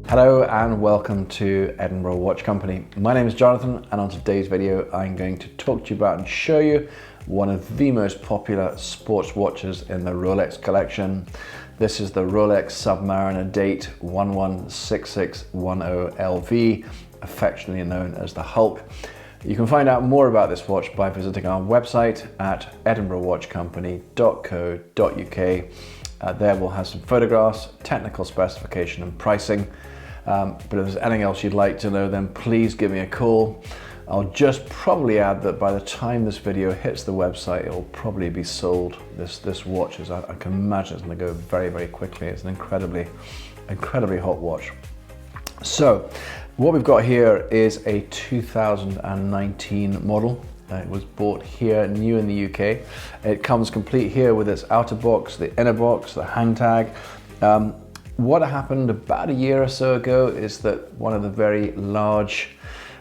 Hello and welcome to Edinburgh Watch Company. My name is Jonathan, and on today's video I'm going to talk to you about and show you one of the most popular sports watches in the Rolex collection. This is the Rolex Submariner date 116610LV, affectionately known as the Hulk. You can find out more about this watch by visiting our website at edinburghwatchcompany.co.uk. There we'll have some photographs, technical specification and pricing. But if there's anything else you'd like to know, then please give me a call. I'll just probably add that by the time this video hits the website, it will probably be sold. This watch is, I can imagine it's going to go very, very quickly. It's an incredibly hot watch. So what we've got here is a 2019 model. It was bought here, new in the UK. It comes complete here with its outer box, the inner box, the hang tag. What happened about a year or so ago is that one of the very large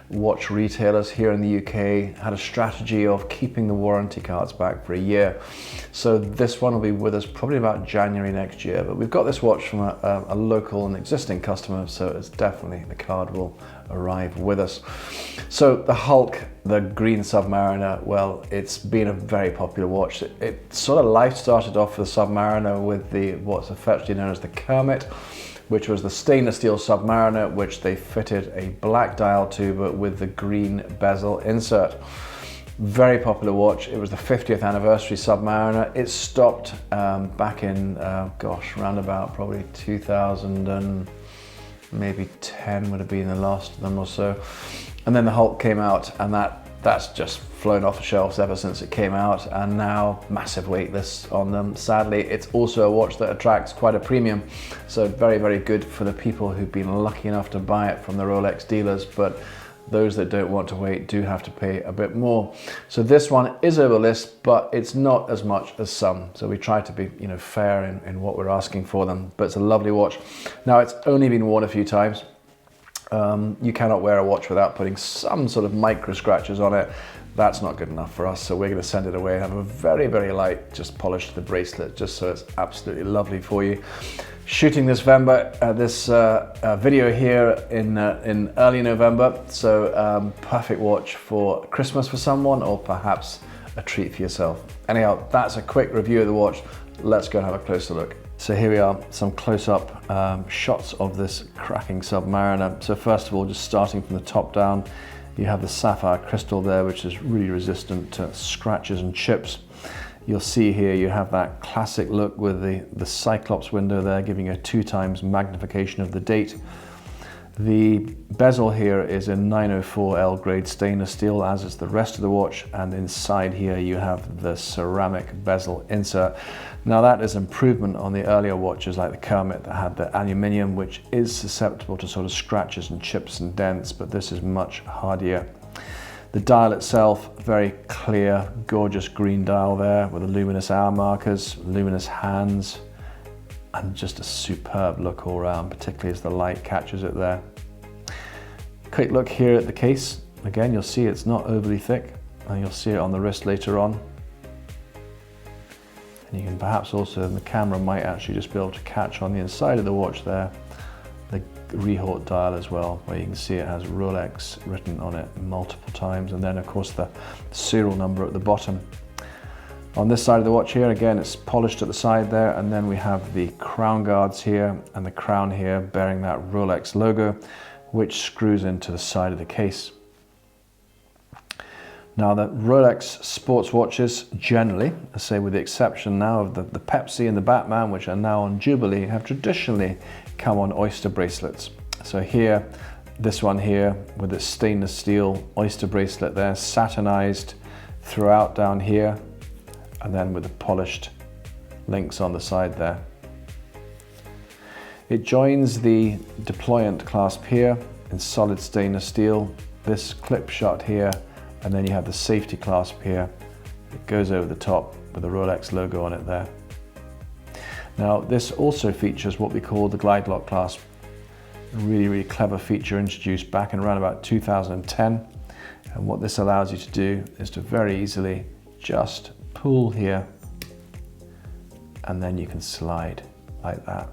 watch retailers here in the UK had a strategy of keeping the warranty cards back for a year. So this one will be with us probably about January next year, but we've got this watch from a local and existing customer, so it's definitely, the card will arrive with us. So the Hulk, the green Submariner, well, it's been a very popular watch. It sort of life started off for the Submariner with what's affectionately known as the Kermit, which was the stainless steel Submariner, which they fitted a black dial to, but with the green bezel insert. Very popular watch. It was the 50th anniversary Submariner. It stopped back in, around about probably 2000 and maybe 10 would have been the last of them or so. And then the Hulk came out, and that's just flown off the shelves ever since it came out, and now massive wait lists on them. Sadly, it's also a watch that attracts quite a premium, so very, very good for the people who've been lucky enough to buy it from the Rolex dealers, but those that don't want to wait do have to pay a bit more. So this one is over list, but it's not as much as some. So we try to be, fair in what we're asking for them, but it's a lovely watch. Now, it's only been worn a few times. You cannot wear a watch without putting some sort of micro scratches on it. That's not good enough for us, so we're going to send it away and have a very, very light, just polish the bracelet, just so it's absolutely lovely for you. Shooting this video here in early November, so perfect watch for Christmas for someone, or perhaps a treat for yourself. Anyhow, that's a quick review of the watch. Let's go and have a closer look. So here we are, some close-up shots of this cracking Submariner. So first of all, just starting from the top down, you have the sapphire crystal there, which is really resistant to scratches and chips. You'll see here you have that classic look with the Cyclops window there, giving you a 2x magnification of the date. The bezel here is in 904L grade stainless steel, as is the rest of the watch, and inside here you have the ceramic bezel insert. Now that is improvement on the earlier watches like the Kermit that had the aluminium, which is susceptible to sort of scratches and chips and dents, but this is much hardier. The dial itself, very clear, gorgeous green dial there with the luminous hour markers, luminous hands, and just a superb look all around, particularly as the light catches it there. Quick look here at the case. Again, you'll see it's not overly thick, and you'll see it on the wrist later on. And you can perhaps also, the camera might actually just be able to catch on the inside of the watch there, the Rehort dial as well, where you can see it has Rolex written on it multiple times, and then of course the serial number at the bottom. On this side of the watch here, again, it's polished at the side there, and then we have the crown guards here and the crown here bearing that Rolex logo, which screws into the side of the case. Now, the Rolex sports watches generally, I say with the exception now of the Pepsi and the Batman, which are now on Jubilee, have traditionally come on Oyster bracelets. So here, this one here with its stainless steel Oyster bracelet there, satinized throughout down here, and then with the polished links on the side there. It joins the deployant clasp here in solid stainless steel, this clip shot here, and then you have the safety clasp here. It goes over the top with the Rolex logo on it there. Now, this also features what we call the Glidelock clasp. A really, really clever feature introduced back in around about 2010. And what this allows you to do is to very easily just pull here, and then you can slide like that.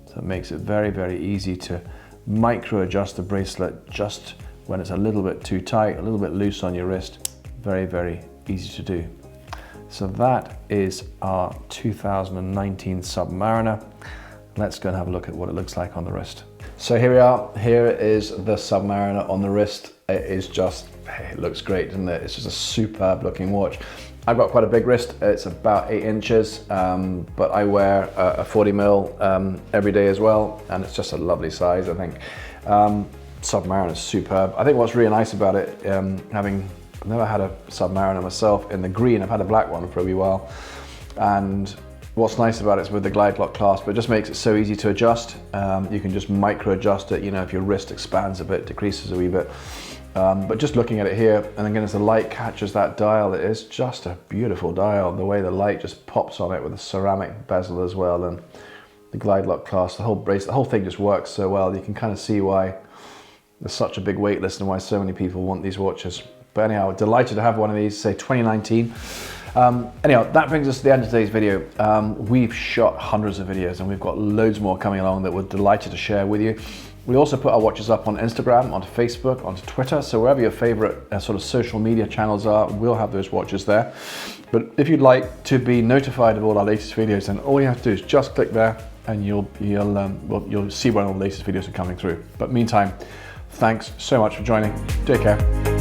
So it makes it very, very easy to micro adjust the bracelet just when it's a little bit too tight, a little bit loose on your wrist. Very, very easy to do. So that is our 2019 Submariner. Let's go and have a look at what it looks like on the wrist. So here we are. Here is the Submariner on the wrist. It is just, it looks great, doesn't it? It's just a superb looking watch. I've got quite a big wrist. It's about 8 inches, but I wear a 40 mil every day as well, and it's just a lovely size, I think. Submariner is superb. I think what's really nice about it, I've never had a Submariner myself in the green. I've had a black one for a wee while, and what's nice about it is with the Glidelock clasp, it just makes it so easy to adjust. You can just micro adjust it, you know, if your wrist expands a bit, decreases a wee bit. But just looking at it here, and again as the light catches that dial, it is just a beautiful dial. The way the light just pops on it with a ceramic bezel as well, and the Glidelock clasp, the whole bracelet, the whole thing just works so well. You can kind of see why there's such a big wait list and why so many people want these watches. But anyhow, delighted to have one of these, say 2019. Anyhow, that brings us to the end of today's video. We've shot hundreds of videos and we've got loads more coming along that we're delighted to share with you. We also put our watches up on Instagram, onto Facebook, onto Twitter, so wherever your favorite sort of social media channels are, we'll have those watches there. But if you'd like to be notified of all our latest videos, then all you have to do is just click there and you'll see when all the latest videos are coming through. But meantime, thanks so much for joining. Take care.